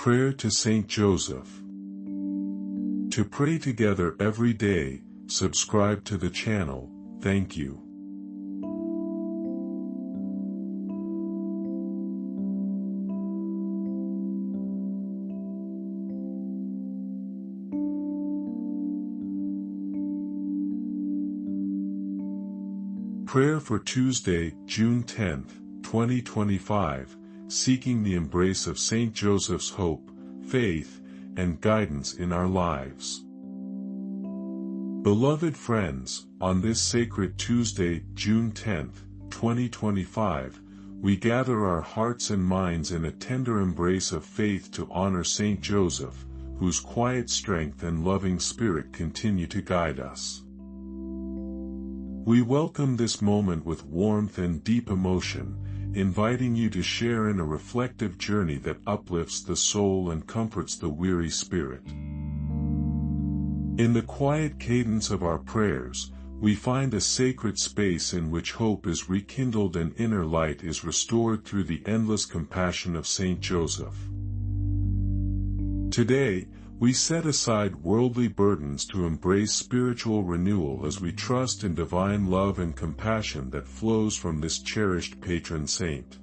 Prayer to Saint Joseph. To pray together every day, subscribe to the channel. Thank you. Prayer for Tuesday, June 10, 2025, seeking the embrace of Saint Joseph's hope, faith, and guidance in our lives. Beloved friends, on this sacred Tuesday, June 10, 2025, we gather our hearts and minds in a tender embrace of faith to honor Saint Joseph, whose quiet strength and loving spirit continue to guide us. We welcome this moment with warmth and deep emotion, inviting you to share in a reflective journey that uplifts the soul and comforts the weary spirit. In the quiet cadence of our prayers, we find a sacred space in which hope is rekindled and inner light is restored through the endless compassion of Saint Joseph. Today, we set aside worldly burdens to embrace spiritual renewal as we trust in divine love and compassion that flows from this cherished patron saint.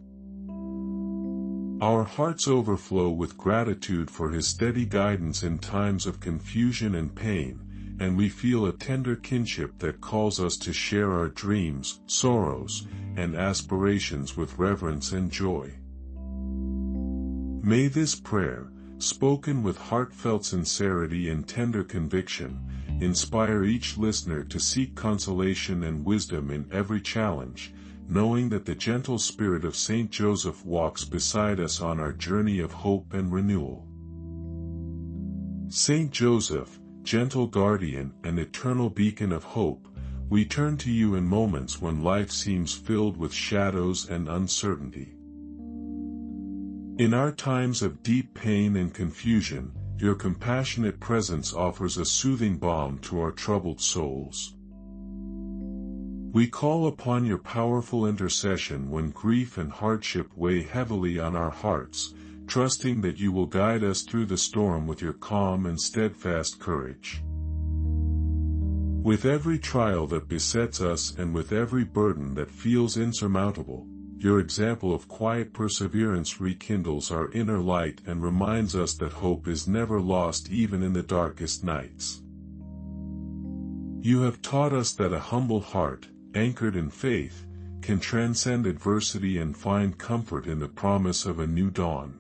Our hearts overflow with gratitude for his steady guidance in times of confusion and pain, and we feel a tender kinship that calls us to share our dreams, sorrows, and aspirations with reverence and joy. May this prayer, spoken with heartfelt sincerity and tender conviction, inspire each listener to seek consolation and wisdom in every challenge, knowing that the gentle spirit of Saint Joseph walks beside us on our journey of hope and renewal. Saint Joseph, gentle guardian and eternal beacon of hope, we turn to you in moments when life seems filled with shadows and uncertainty. In our times of deep pain and confusion, your compassionate presence offers a soothing balm to our troubled souls. We call upon your powerful intercession when grief and hardship weigh heavily on our hearts, trusting that you will guide us through the storm with your calm and steadfast courage. With every trial that besets us and with every burden that feels insurmountable, your example of quiet perseverance rekindles our inner light and reminds us that hope is never lost even in the darkest nights. You have taught us that a humble heart, anchored in faith, can transcend adversity and find comfort in the promise of a new dawn.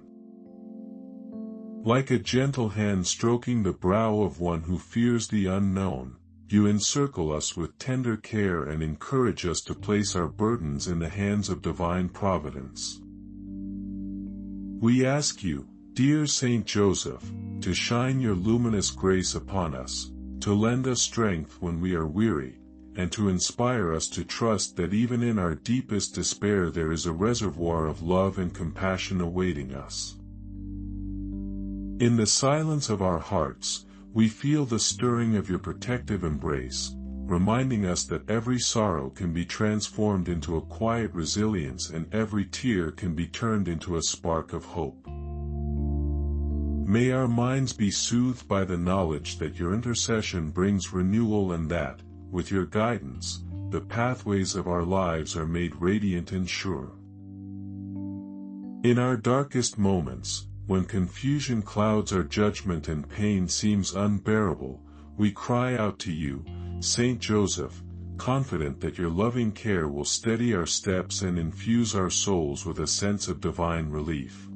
Like a gentle hand stroking the brow of one who fears the unknown, you encircle us with tender care and encourage us to place our burdens in the hands of divine providence. We ask you, dear Saint Joseph, to shine your luminous grace upon us, to lend us strength when we are weary, and to inspire us to trust that even in our deepest despair there is a reservoir of love and compassion awaiting us. In the silence of our hearts, we feel the stirring of your protective embrace, reminding us that every sorrow can be transformed into a quiet resilience and every tear can be turned into a spark of hope. May our minds be soothed by the knowledge that your intercession brings renewal and that, with your guidance, the pathways of our lives are made radiant and sure. In our darkest moments, when confusion clouds our judgment and pain seems unbearable, we cry out to you, Saint Joseph, confident that your loving care will steady our steps and infuse our souls with a sense of divine relief.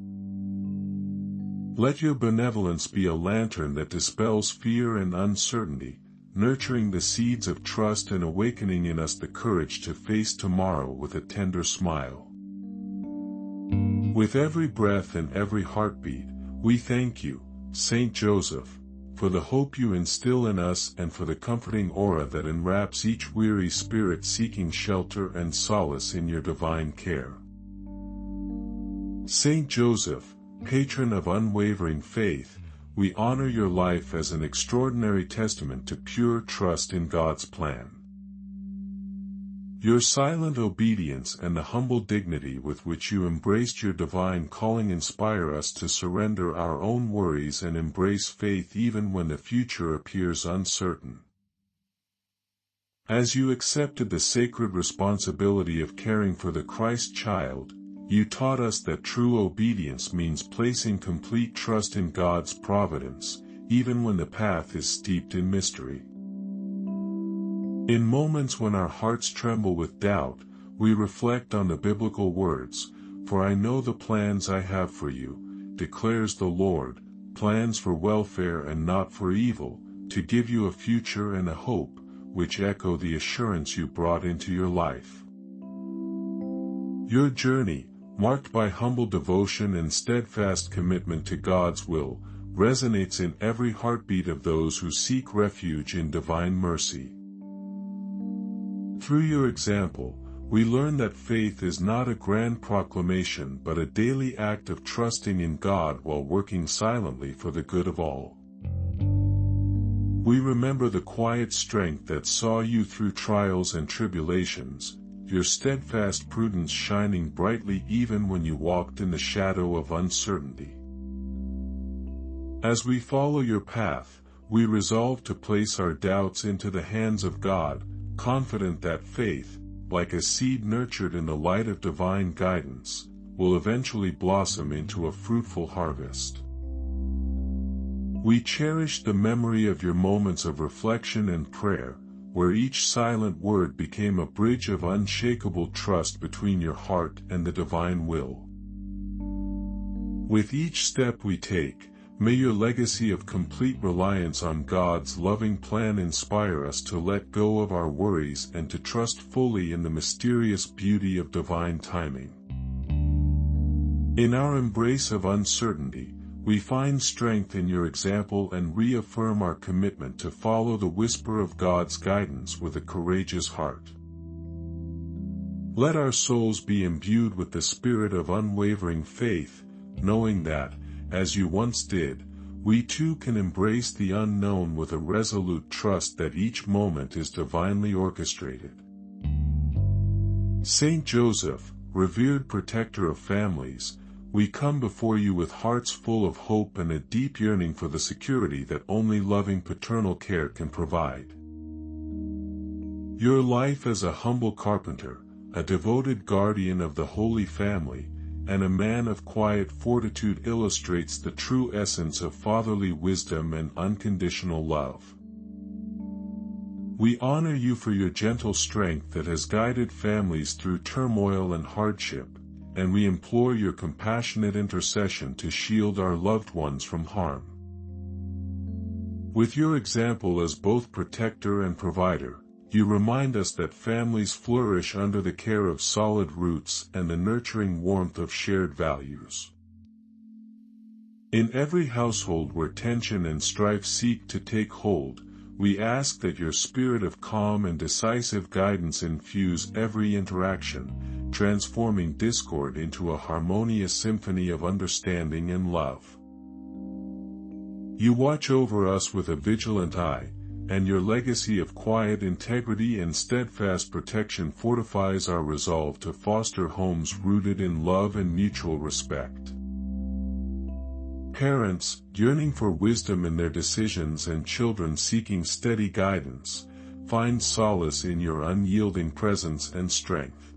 Let your benevolence be a lantern that dispels fear and uncertainty, nurturing the seeds of trust and awakening in us the courage to face tomorrow with a tender smile. With every breath and every heartbeat, we thank you, Saint Joseph, for the hope you instill in us and for the comforting aura that enwraps each weary spirit seeking shelter and solace in your divine care. Saint Joseph, patron of unwavering faith, we honor your life as an extraordinary testament to pure trust in God's plan. Your silent obedience and the humble dignity with which you embraced your divine calling inspire us to surrender our own worries and embrace faith even when the future appears uncertain. As you accepted the sacred responsibility of caring for the Christ child, you taught us that true obedience means placing complete trust in God's providence, even when the path is steeped in mystery. In moments when our hearts tremble with doubt, we reflect on the biblical words, "For I know the plans I have for you, declares the Lord, plans for welfare and not for evil, to give you a future and a hope," which echo the assurance you brought into your life. Your journey, marked by humble devotion and steadfast commitment to God's will, resonates in every heartbeat of those who seek refuge in divine mercy. Through your example, we learn that faith is not a grand proclamation but a daily act of trusting in God while working silently for the good of all. We remember the quiet strength that saw you through trials and tribulations, your steadfast prudence shining brightly even when you walked in the shadow of uncertainty. As we follow your path, we resolve to place our doubts into the hands of God, confident that faith, like a seed nurtured in the light of divine guidance, will eventually blossom into a fruitful harvest. We cherish the memory of your moments of reflection and prayer, where each silent word became a bridge of unshakable trust between your heart and the divine will. With each step we take, may your legacy of complete reliance on God's loving plan inspire us to let go of our worries and to trust fully in the mysterious beauty of divine timing. In our embrace of uncertainty, we find strength in your example and reaffirm our commitment to follow the whisper of God's guidance with a courageous heart. Let our souls be imbued with the spirit of unwavering faith, knowing that, as you once did, we too can embrace the unknown with a resolute trust that each moment is divinely orchestrated. Saint Joseph, revered protector of families, we come before you with hearts full of hope and a deep yearning for the security that only loving paternal care can provide. Your life as a humble carpenter, a devoted guardian of the Holy Family, and a man of quiet fortitude illustrates the true essence of fatherly wisdom and unconditional love. We honor you for your gentle strength that has guided families through turmoil and hardship, and we implore your compassionate intercession to shield our loved ones from harm. With your example as both protector and provider, you remind us that families flourish under the care of solid roots and the nurturing warmth of shared values. In every household where tension and strife seek to take hold, we ask that your spirit of calm and decisive guidance infuse every interaction, transforming discord into a harmonious symphony of understanding and love. You watch over us with a vigilant eye, and your legacy of quiet integrity and steadfast protection fortifies our resolve to foster homes rooted in love and mutual respect. Parents, yearning for wisdom in their decisions and children seeking steady guidance, find solace in your unyielding presence and strength.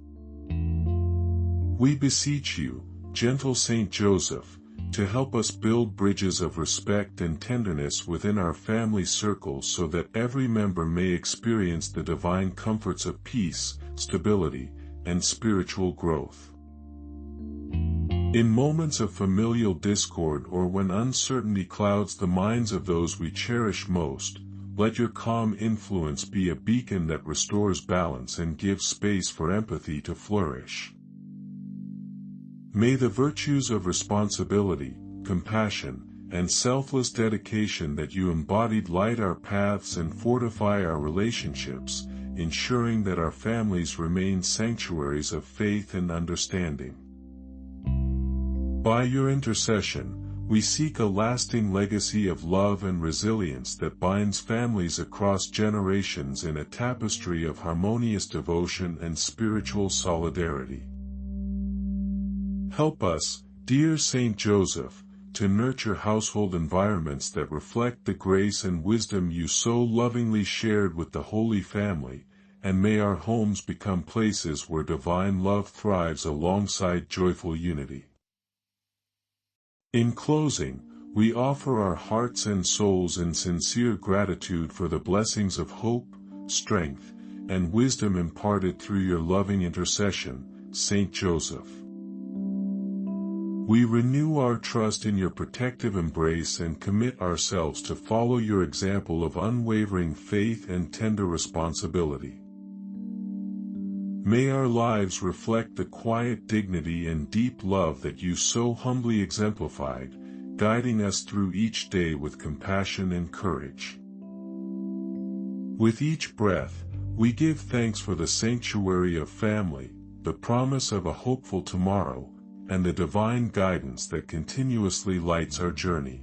We beseech you, gentle Saint Joseph, to help us build bridges of respect and tenderness within our family circles so that every member may experience the divine comforts of peace, stability, and spiritual growth. In moments of familial discord or when uncertainty clouds the minds of those we cherish most, let your calm influence be a beacon that restores balance and gives space for empathy to flourish. May the virtues of responsibility, compassion, and selfless dedication that you embodied light our paths and fortify our relationships, ensuring that our families remain sanctuaries of faith and understanding. By your intercession, We seek a lasting legacy of love and resilience that binds families across generations in a tapestry of harmonious devotion and spiritual solidarity. Help us, dear Saint Joseph, to nurture household environments that reflect the grace and wisdom you so lovingly shared with the Holy Family, and may our homes become places where divine love thrives alongside joyful unity. In closing, we offer our hearts and souls in sincere gratitude for the blessings of hope, strength, and wisdom imparted through your loving intercession, Saint Joseph. We renew our trust in your protective embrace and commit ourselves to follow your example of unwavering faith and tender responsibility. May our lives reflect the quiet dignity and deep love that you so humbly exemplified, guiding us through each day with compassion and courage. With each breath, we give thanks for the sanctuary of family, the promise of a hopeful tomorrow, and the divine guidance that continuously lights our journey.